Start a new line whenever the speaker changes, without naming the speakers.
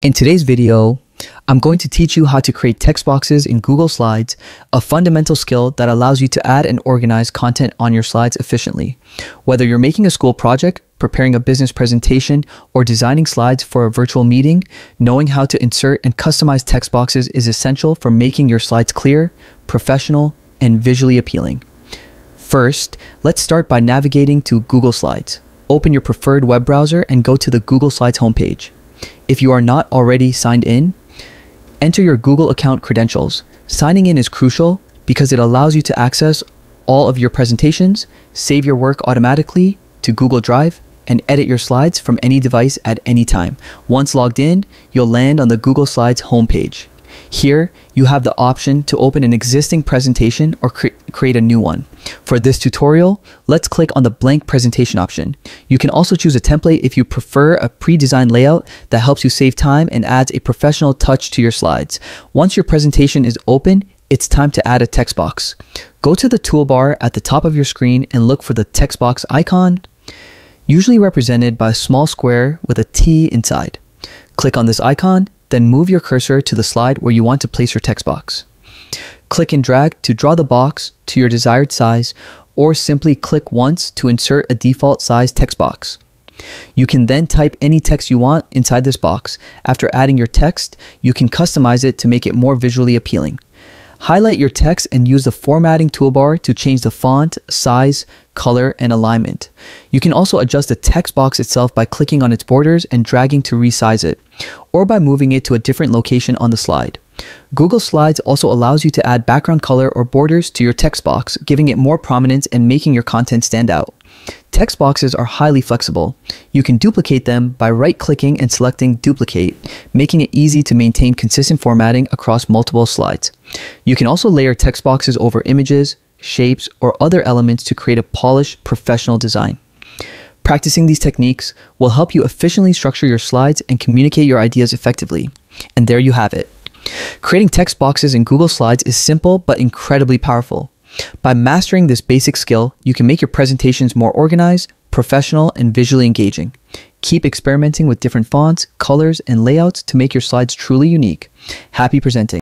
In today's video, I'm going to teach you how to create text boxes in Google Slides, a fundamental skill that allows you to add and organize content on your slides efficiently. Whether you're making a school project, preparing a business presentation, or designing slides for a virtual meeting, knowing how to insert and customize text boxes is essential for making your slides clear, professional, and visually appealing. First, let's start by navigating to Google Slides. Open your preferred web browser and go to the Google Slides homepage. If you are not already signed in, enter your Google account credentials. Signing in is crucial because it allows you to access all of your presentations, save your work automatically to Google Drive, and edit your slides from any device at any time. Once logged in, you'll land on the Google Slides homepage. Here, you have the option to open an existing presentation or create a new one. For this tutorial, let's click on the blank presentation option. You can also choose a template if you prefer a pre-designed layout that helps you save time and adds a professional touch to your slides. Once your presentation is open, it's time to add a text box. Go to the toolbar at the top of your screen and look for the text box icon, usually represented by a small square with a T inside. Click on this icon, then move your cursor to the slide where you want to place your text box. Click and drag to draw the box to your desired size, or simply click once to insert a default size text box. You can then type any text you want inside this box. After adding your text, you can customize it to make it more visually appealing. Highlight your text and use the formatting toolbar to change the font, size, color, and alignment. You can also adjust the text box itself by clicking on its borders and dragging to resize it, or by moving it to a different location on the slide. Google Slides also allows you to add background color or borders to your text box, giving it more prominence and making your content stand out. Text boxes are highly flexible. You can duplicate them by right-clicking and selecting Duplicate, making it easy to maintain consistent formatting across multiple slides. You can also layer text boxes over images, shapes, or other elements to create a polished, professional design. Practicing these techniques will help you efficiently structure your slides and communicate your ideas effectively. And there you have it. Creating text boxes in Google Slides is simple but incredibly powerful. By mastering this basic skill, you can make your presentations more organized, professional, and visually engaging. Keep experimenting with different fonts, colors, and layouts to make your slides truly unique. Happy presenting!